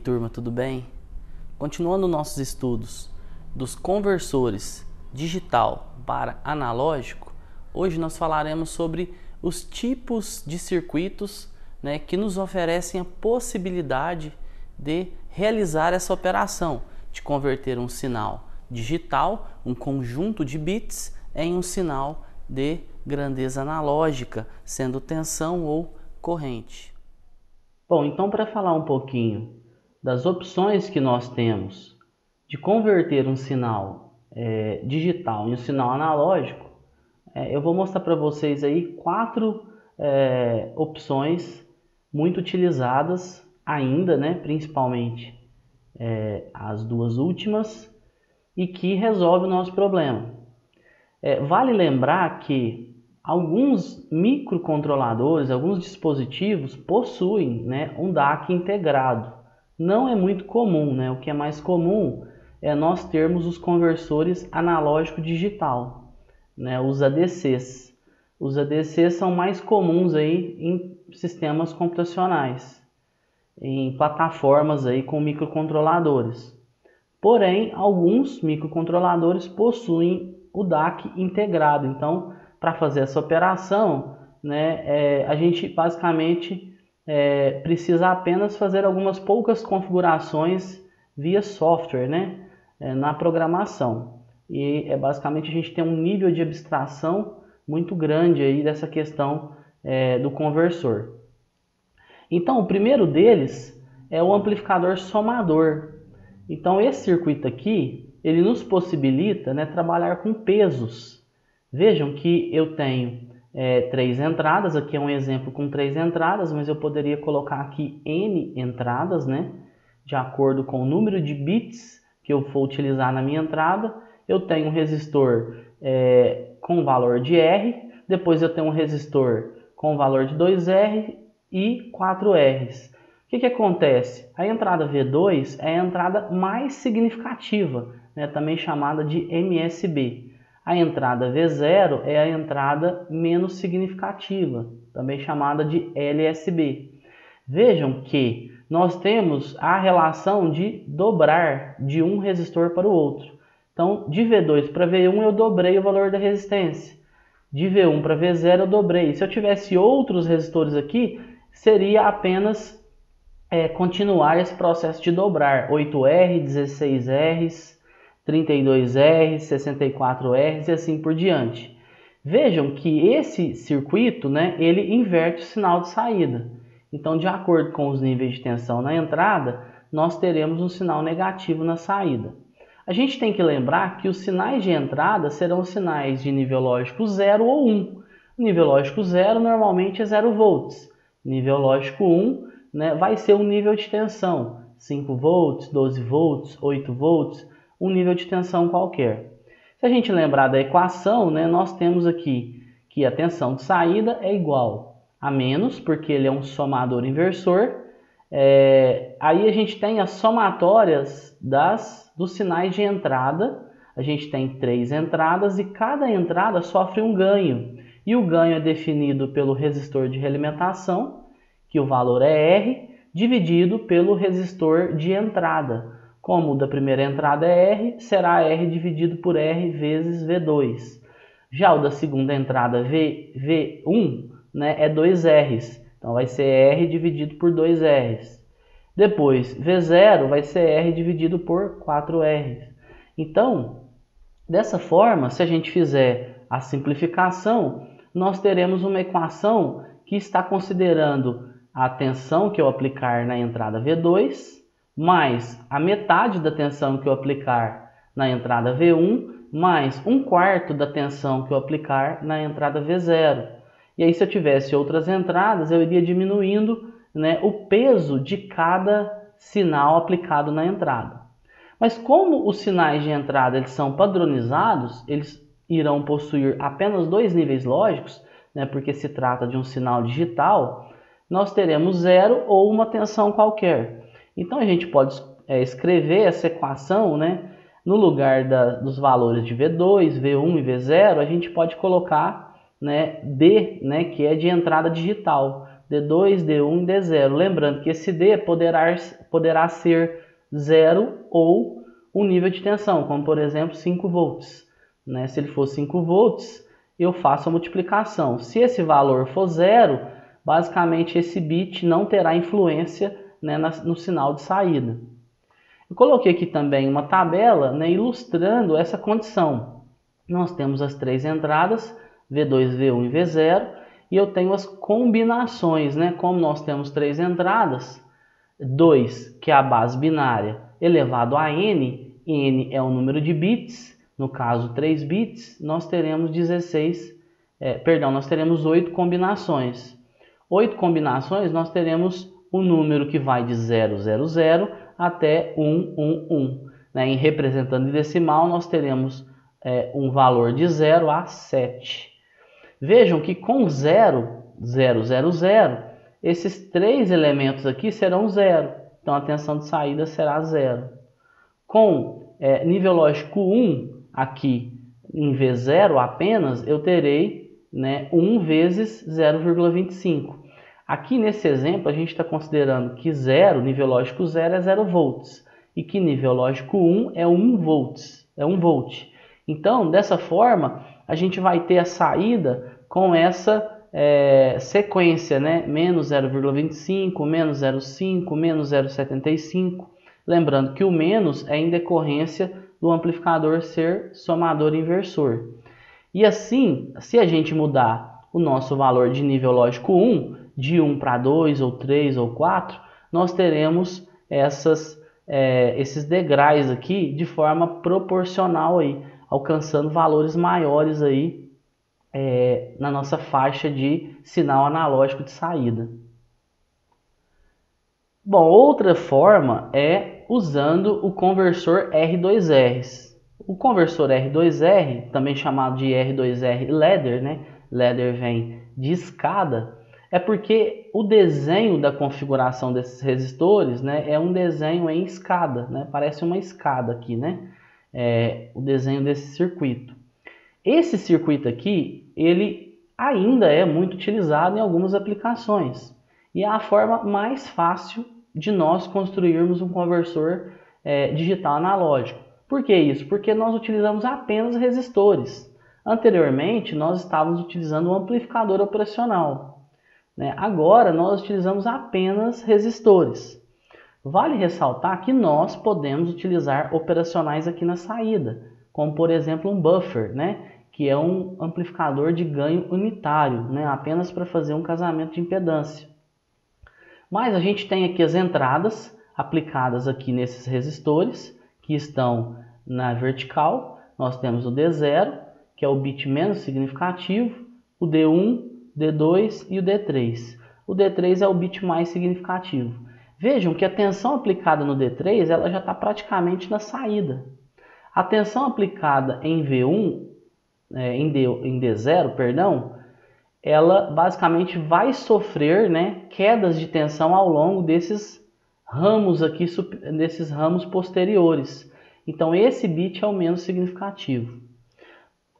turma, tudo bem? Continuando nossos estudos dos conversores digital para analógico, hoje nós falaremos sobre os tipos de circuitos, que nos oferecem a possibilidade de realizar essa operação, de converter um sinal digital, um conjunto de bits, em um sinal de grandeza analógica, sendo tensão ou corrente. Bom, então para falar um pouquinho das opções que nós temos de converter um sinal digital em um sinal analógico, eu vou mostrar para vocês aí quatro opções muito utilizadas ainda, principalmente as duas últimas, e que resolve o nosso problema. Vale lembrar que alguns microcontroladores, alguns dispositivos possuem um DAC integrado. Não é muito comum, o que é mais comum é nós termos os conversores analógico-digital, os ADCs. Os ADCs são mais comuns aí em sistemas computacionais, em plataformas aí com microcontroladores. Porém, alguns microcontroladores possuem o DAC integrado. Então, para fazer essa operação, a gente basicamente precisa apenas fazer algumas poucas configurações via software, na programação. E basicamente a gente tem um nível de abstração muito grande aí dessa questão do conversor. Então, o primeiro deles é o amplificador somador. Então, esse circuito aqui, ele nos possibilita trabalhar com pesos. Vejam que eu tenho 3 entradas, aqui é um exemplo com 3 entradas, mas eu poderia colocar aqui N entradas, de acordo com o número de bits que eu for utilizar na minha entrada. Eu tenho um resistor com valor de R, depois eu tenho um resistor com valor de 2R e 4Rs. O que acontece? A entrada V2 é a entrada mais significativa, também chamada de MSB. A entrada V0 é a entrada menos significativa, também chamada de LSB. Vejam que nós temos a relação de dobrar de um resistor para o outro. Então, de V2 para V1 eu dobrei o valor da resistência. De V1 para V0 eu dobrei. Se eu tivesse outros resistores aqui, seria apenas continuar esse processo de dobrar. 8R, 16Rs, 32R, 64R e assim por diante. Vejam que esse circuito, ele inverte o sinal de saída. Então, de acordo com os níveis de tensão na entrada, nós teremos um sinal negativo na saída. A gente tem que lembrar que os sinais de entrada serão sinais de nível lógico 0 ou 1. O nível lógico 0 normalmente é 0 volts. Nível lógico 1 vai ser um nível de tensão, 5 volts, 12 volts, 8 volts, um nível de tensão qualquer. Se a gente lembrar da equação, nós temos aqui que a tensão de saída é igual a menos, porque ele é um somador inversor. Aí a gente tem as somatórias dos sinais de entrada. A gente tem 3 entradas e cada entrada sofre um ganho. E o ganho é definido pelo resistor de realimentação, que o valor é R, dividido pelo resistor de entrada. Como o da primeira entrada é R, será R dividido por R vezes V2. Já o da segunda entrada, V1, é 2Rs. Então vai ser R dividido por 2Rs. Depois, V0 vai ser R dividido por 4Rs. Então, dessa forma, se a gente fizer a simplificação, nós teremos uma equação que está considerando a tensão que eu aplicar na entrada V2, mais a metade da tensão que eu aplicar na entrada V1, mais 1/4 da tensão que eu aplicar na entrada V0. E aí, se eu tivesse outras entradas, eu iria diminuindo o peso de cada sinal aplicado na entrada. Mas como os sinais de entrada eles são padronizados, eles irão possuir apenas 2 níveis lógicos, porque se trata de um sinal digital, nós teremos 0 ou uma tensão qualquer. Então a gente pode escrever essa equação, no lugar dos valores de V2, V1 e V0, a gente pode colocar D, que é de entrada digital. D2, D1 e D0. Lembrando que esse D poderá ser 0 ou um nível de tensão, como por exemplo 5 volts. Né? Se ele for 5 volts, eu faço a multiplicação. Se esse valor for 0, basicamente esse bit não terá influência, né, no sinal de saída. Eu coloquei aqui também uma tabela, né, ilustrando essa condição. Nós temos as três entradas, V2, V1 e V0, e eu tenho as combinações, né? Como nós temos três entradas, 2, que é a base binária, elevado a n, n é o número de bits, no caso 3 bits, nós teremos 8 combinações. 8 combinações, nós teremos um número que vai de 000 até 111. Né? Em representando em decimal, nós teremos um valor de 0 a 7. Vejam que com 0, 0, 0, 0, esses três elementos aqui serão 0. Então a tensão de saída será 0. Com nível lógico 1, aqui em V0 apenas, eu terei, né, 1 vezes 0,25. Aqui nesse exemplo a gente está considerando que 0, nível lógico 0 é 0 volts. E que nível lógico 1 é 1 volts. Então, dessa forma, a gente vai ter a saída com essa sequência, né? Menos 0,25, menos 0,5, menos 0,75. Lembrando que o menos é em decorrência do amplificador ser somador inversor. E assim, se a gente mudar o nosso valor de nível lógico 1, de 1 para 2, ou 3, ou 4, nós teremos esses degraus aqui de forma proporcional, aí, alcançando valores maiores aí, na nossa faixa de sinal analógico de saída. Bom, outra forma é usando o conversor R2R. O conversor R2R, também chamado de R2R ladder, né? Ladder vem de escada, é porque o desenho da configuração desses resistores, né, é um desenho em escada, né? Parece uma escada aqui, né? O desenho desse circuito. Esse circuito aqui, ele ainda é muito utilizado em algumas aplicações. E é a forma mais fácil de nós construirmos um conversor digital analógico. Por que isso? Porque nós utilizamos apenas resistores. Anteriormente, nós estávamos utilizando um amplificador operacional. Né? Agora, nós utilizamos apenas resistores. Vale ressaltar que nós podemos utilizar operacionais aqui na saída, como por exemplo um buffer, né? Que é um amplificador de ganho unitário, né? Apenas para fazer um casamento de impedância. Mas a gente tem aqui as entradas aplicadas aqui nesses resistores, que estão na vertical. Nós temos o D0, que é o bit menos significativo, o D1, D2 e o D3. O D3 é o bit mais significativo. Vejam que a tensão aplicada no D3 ela já está praticamente na saída. A tensão aplicada em V1, em D0, perdão, ela basicamente vai sofrer, né, quedas de tensão ao longo desses ramos aqui, desses ramos posteriores. Então esse bit é o menos significativo.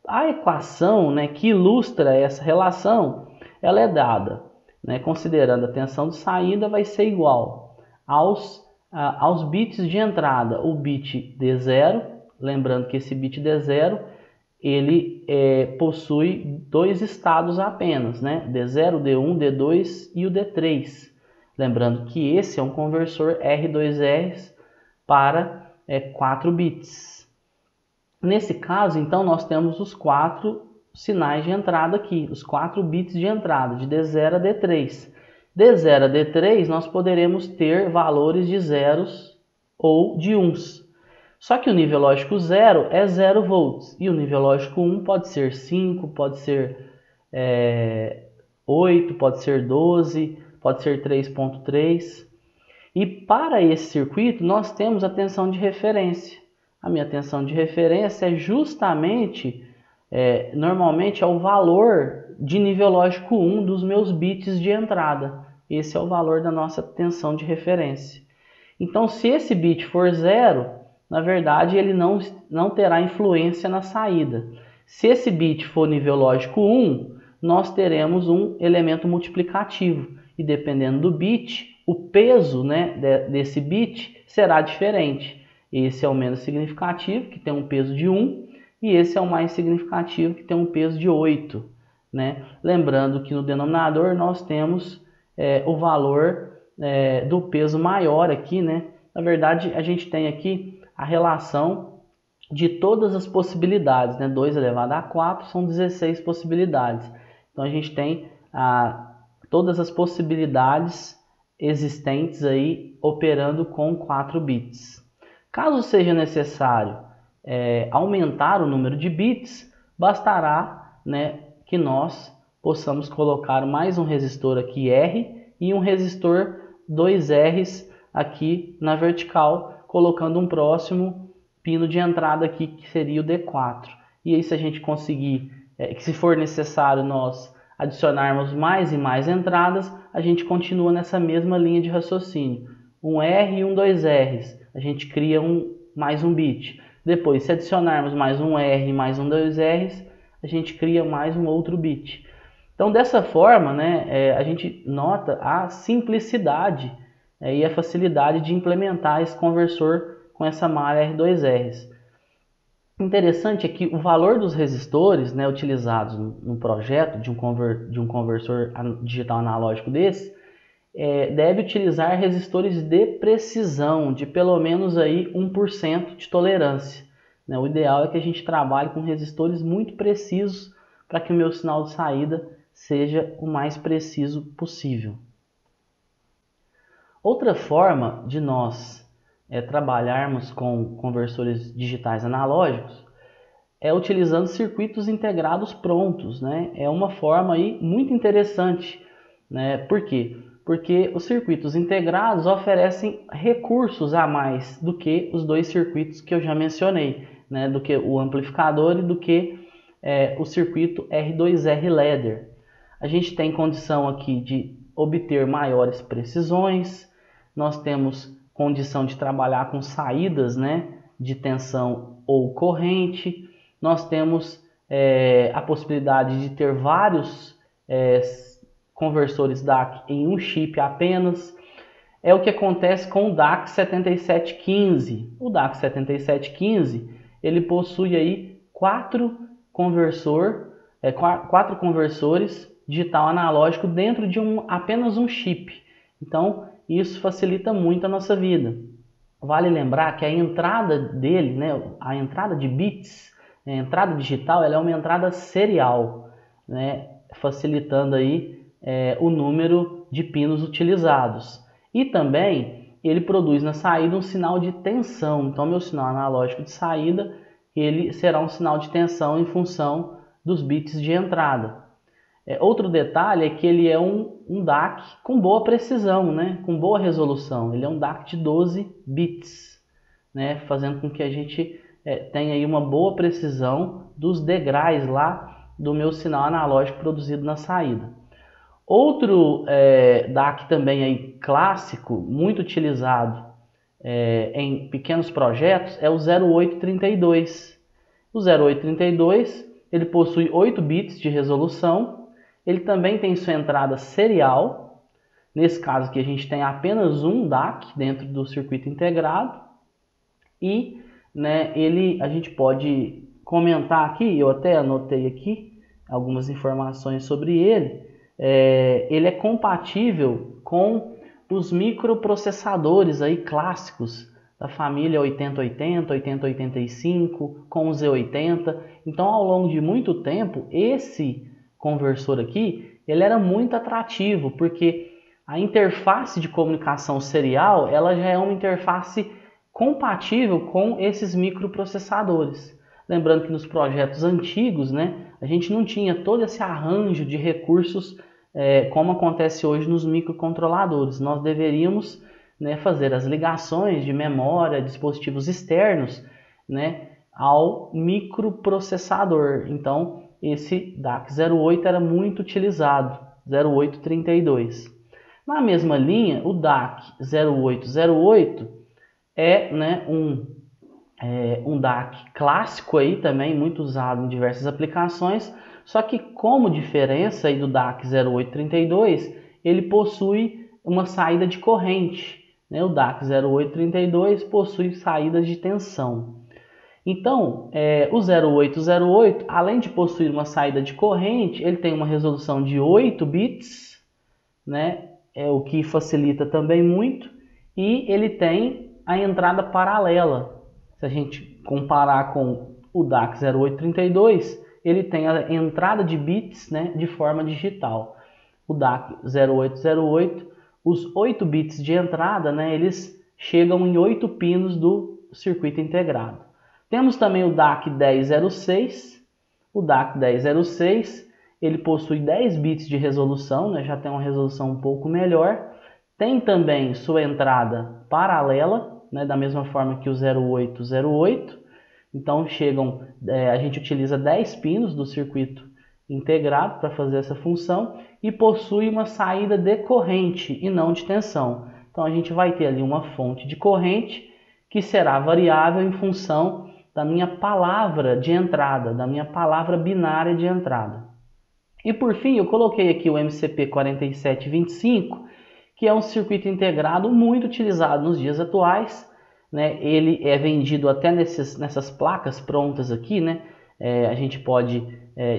A equação, né, que ilustra essa relação, ela é dada, né, considerando a tensão de saída vai ser igual aos bits de entrada, o bit D0, lembrando que esse bit D0 ele possui dois estados apenas, né? D0, D1, D2 e o D3. Lembrando que esse é um conversor R2R para 4 bits. Nesse caso, então, nós temos os 4 sinais de entrada aqui, os 4 bits de entrada, de D0 a D3. D0 a D3, nós poderemos ter valores de zeros ou de uns. Só que o nível lógico 0 é 0 volts e o nível lógico 1 pode ser 5, pode ser 8, pode ser 12, pode ser 3.3. E para esse circuito nós temos a tensão de referência. A minha tensão de referência é justamente, normalmente é o valor de nível lógico 1 dos meus bits de entrada. Esse é o valor da nossa tensão de referência. Então se esse bit for 0, na verdade, ele não terá influência na saída. Se esse bit for nível lógico 1, nós teremos um elemento multiplicativo. e dependendo do bit, o peso, né, desse bit será diferente. Esse é o menos significativo, que tem um peso de 1, e esse é o mais significativo, que tem um peso de 8. Né? Lembrando que no denominador nós temos o valor do peso maior aqui. Né? Na verdade, a gente tem aqui a relação de todas as possibilidades. Né? 2 elevado a 4 são 16 possibilidades. Então a gente tem todas as possibilidades existentes aí operando com 4 bits. Caso seja necessário aumentar o número de bits, bastará, né, que nós possamos colocar mais um resistor aqui R e um resistor 2Rs aqui na vertical, colocando um próximo pino de entrada aqui que seria o D4. E aí, se a gente conseguir, que se for necessário nós adicionarmos mais e mais entradas, a gente continua nessa mesma linha de raciocínio. Um R e um 2Rs, a gente cria mais um bit. Depois, se adicionarmos mais um R e mais um 2Rs, a gente cria mais um outro bit. Então, dessa forma, né, a gente nota a simplicidade e a facilidade de implementar esse conversor com essa malha R2Rs. Interessante é que o valor dos resistores, né, utilizados no projeto de um conversor digital analógico desse, deve utilizar resistores de precisão, de pelo menos aí 1% de tolerância. Né? O ideal é que a gente trabalhe com resistores muito precisos para que o meu sinal de saída seja o mais preciso possível. Outra forma de nós trabalharmos com conversores digitais analógicos é utilizando circuitos integrados prontos. Né? É uma forma aí muito interessante. Né? Por quê? Porque os circuitos integrados oferecem recursos a mais do que os dois circuitos que eu já mencionei, né? Do que o amplificador e do que o circuito R2R ladder. A gente tem condição aqui de obter maiores precisões, nós temos condição de trabalhar com saídas, né, de tensão ou corrente, nós temos a possibilidade de ter vários conversores DAC em um chip apenas. É o que acontece com o DAC 7715. O DAC 7715 ele possui aí quatro conversores digital analógico dentro de apenas um chip. Então isso facilita muito a nossa vida. Vale lembrar que a entrada dele, né, a entrada de bits, a entrada digital, ela é uma entrada serial, né, facilitando aí o número de pinos utilizados. E também ele produz na saída um sinal de tensão. Então meu sinal analógico de saída ele será um sinal de tensão em função dos bits de entrada. Outro detalhe é que ele é um DAC com boa precisão, né? Com boa resolução. Ele é um DAC de 12 bits, né? Fazendo com que a gente tenha aí uma boa precisão dos degraus lá do meu sinal analógico produzido na saída. Outro DAC também aí clássico, muito utilizado em pequenos projetos, é o 0832. O 0832 ele possui 8 bits de resolução. Ele também tem sua entrada serial. Nesse caso aqui a gente tem apenas um DAC dentro do circuito integrado. E né, a gente pode comentar aqui, eu até anotei aqui algumas informações sobre ele. Ele é compatível com os microprocessadores aí clássicos da família 8080, 8085, com o Z80. Então, ao longo de muito tempo, esse conversor aqui, ele era muito atrativo, porque a interface de comunicação serial, ela já é uma interface compatível com esses microprocessadores. Lembrando que nos projetos antigos, né, a gente não tinha todo esse arranjo de recursos como acontece hoje nos microcontroladores. Nós deveríamos fazer as ligações de memória, dispositivos externos, né, ao microprocessador. Então, esse DAC 08 era muito utilizado, 0832. Na mesma linha, o DAC 0808 é um DAC clássico aí também, muito usado em diversas aplicações, só que como diferença aí do DAC 0832, ele possui uma saída de corrente, né? O DAC 0832 possui saídas de tensão. Então, o 0808, além de possuir uma saída de corrente, ele tem uma resolução de 8 bits, né? O que facilita também muito, e ele tem a entrada paralela. Se a gente comparar com o DAC 0832, ele tem a entrada de bits, né, de forma digital. O DAC 0808, os 8 bits de entrada, né, eles chegam em 8 pinos do circuito integrado. Temos também o DAC 1006. O DAC 1006, ele possui 10 bits de resolução, né, já tem uma resolução um pouco melhor. Tem também sua entrada paralela, né, da mesma forma que o 0808. Então a gente utiliza 10 pinos do circuito integrado para fazer essa função e possui uma saída de corrente e não de tensão. Então a gente vai ter ali uma fonte de corrente que será variável em função da minha palavra de entrada, da minha palavra binária de entrada. E por fim, eu coloquei aqui o MCP 4725, que é um circuito integrado muito utilizado nos dias atuais, né? Ele é vendido até nessas placas prontas aqui, né? A gente pode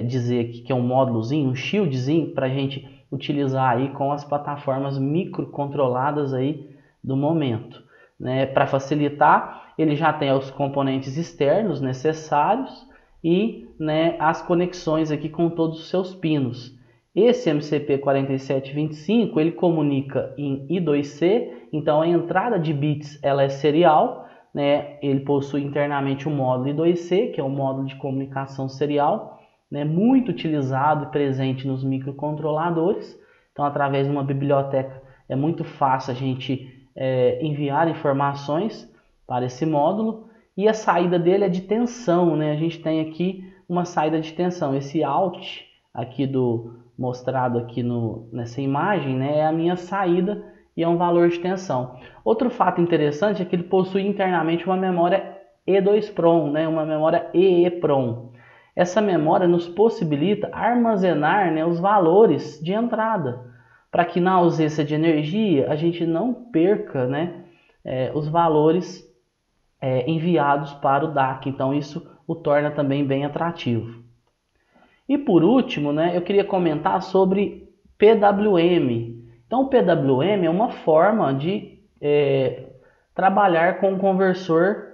dizer que é um módulozinho, um shieldzinho, para a gente utilizar aí com as plataformas microcontroladas aí do momento, né? Para facilitar, ele já tem os componentes externos necessários e, né, as conexões aqui com todos os seus pinos. Esse MCP 4725 ele comunica em I2C, então a entrada de bits ela é serial, né? Ele possui internamente o módulo I2C, que é um módulo de comunicação serial, né? Muito utilizado e presente nos microcontroladores. Então, através de uma biblioteca é muito fácil a gente enviar informações para esse módulo. E a saída dele é de tensão, né? A gente tem aqui uma saída de tensão. Esse out aqui mostrado aqui nessa imagem, né, é a minha saída e é um valor de tensão. Outro fato interessante é que ele possui internamente uma memória E2PROM, né, uma memória EEPROM. Essa memória nos possibilita armazenar, né, os valores de entrada, para que na ausência de energia a gente não perca, né, os valores enviados para o DAC. Então isso o torna também bem atrativo. E por último, né, eu queria comentar sobre PWM. Então o PWM é uma forma de trabalhar com um conversor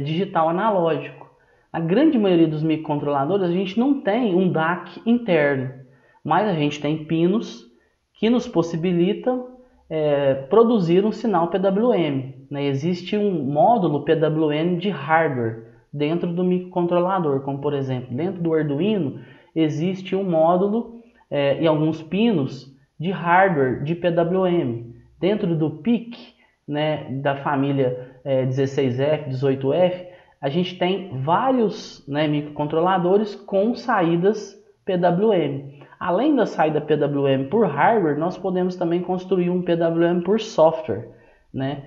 digital analógico. A grande maioria dos microcontroladores a gente não tem um DAC interno, mas a gente tem pinos que nos possibilitam produzir um sinal PWM, né? Existe um módulo PWM de hardware dentro do microcontrolador, como por exemplo, dentro do Arduino existe um módulo e alguns pinos de hardware de PWM. Dentro do PIC, né, da família 16F, 18F, a gente tem vários, né, microcontroladores com saídas PWM. Além da saída PWM por hardware, nós podemos também construir um PWM por software, né,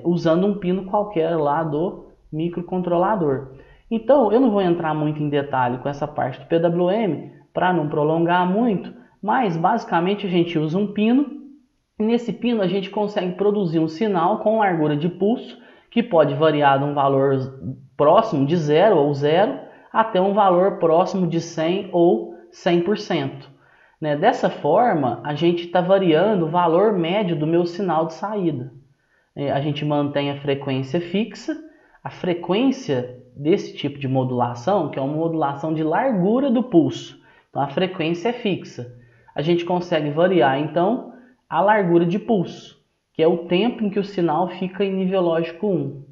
usando um pino qualquer lá do microcontrolador. Então, eu não vou entrar muito em detalhe com essa parte do PWM para não prolongar muito, mas basicamente a gente usa um pino e nesse pino a gente consegue produzir um sinal com largura de pulso que pode variar de um valor próximo de 0 ou 0 até um valor próximo de 100 ou 100%. Né? Dessa forma, a gente está variando o valor médio do meu sinal de saída. A gente mantém a frequência fixa, a frequência desse tipo de modulação, que é uma modulação de largura do pulso. Então a frequência é fixa. A gente consegue variar então a largura de pulso, que é o tempo em que o sinal fica em nível lógico 1.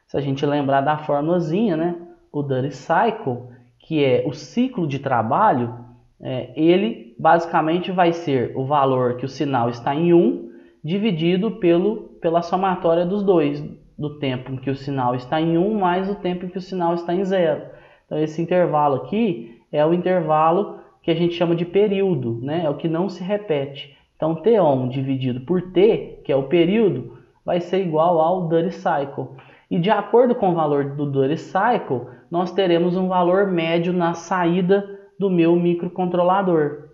Se a gente lembrar da formulazinha, né, o Duty Cycle, que é o ciclo de trabalho, ele basicamente vai ser o valor que o sinal está em 1 dividido pela somatória dos dois, do tempo em que o sinal está em 1 mais o tempo em que o sinal está em 0. Então esse intervalo aqui é o intervalo que a gente chama de período, né? É o que não se repete. Então T1 dividido por T, que é o período, vai ser igual ao Duty Cycle. E de acordo com o valor do Duty Cycle, nós teremos um valor médio na saída do meu microcontrolador.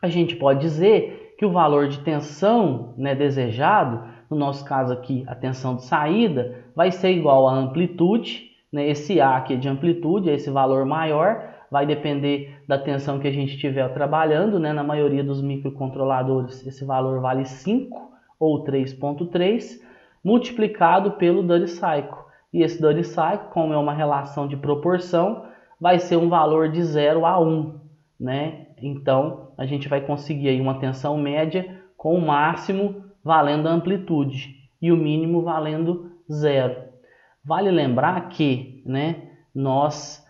A gente pode dizer que o valor de tensão, né, desejado, no nosso caso aqui a tensão de saída, vai ser igual à amplitude, né, esse A aqui é de amplitude, esse valor maior, vai depender da tensão que a gente estiver trabalhando, né, na maioria dos microcontroladores esse valor vale 5 ou 3,3, multiplicado pelo duty cycle. E esse duty cycle, como é uma relação de proporção, vai ser um valor de 0 a 1, né? Então, a gente vai conseguir aí uma tensão média com o máximo valendo a amplitude e o mínimo valendo 0. Vale lembrar que, né, nós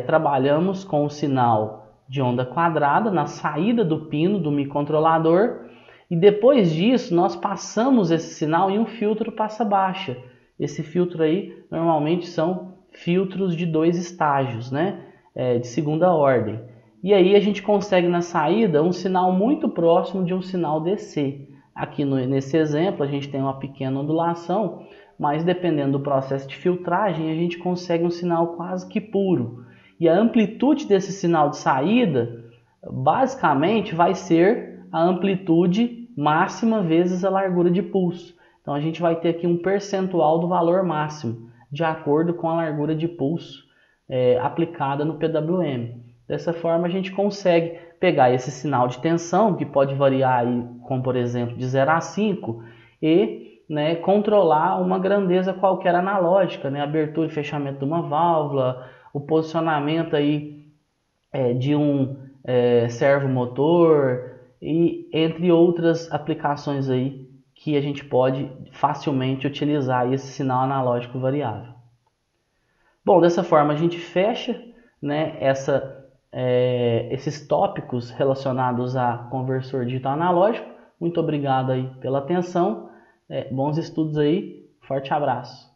trabalhamos com o sinal de onda quadrada na saída do pino do microcontrolador e depois disso nós passamos esse sinal em um filtro passa baixa. Esse filtro aí normalmente são filtros de 2 estágios, né, de segunda ordem. E aí a gente consegue na saída um sinal muito próximo de um sinal DC. Aqui nesse exemplo a gente tem uma pequena ondulação, mas dependendo do processo de filtragem a gente consegue um sinal quase que puro. E a amplitude desse sinal de saída basicamente vai ser a amplitude máxima vezes a largura de pulso. Então a gente vai ter aqui um percentual do valor máximo, de acordo com a largura de pulso aplicada no PWM. Dessa forma a gente consegue pegar esse sinal de tensão, que pode variar aí, como por exemplo de 0 a 5, e, né, controlar uma grandeza qualquer analógica, né, abertura e fechamento de uma válvula, o posicionamento aí, de um servomotor, e entre outras aplicações aí que a gente pode facilmente utilizar esse sinal analógico variável. Bom, dessa forma a gente fecha, né, esses tópicos relacionados a conversor digital analógico. Muito obrigado aí pela atenção, bons estudos aí, forte abraço.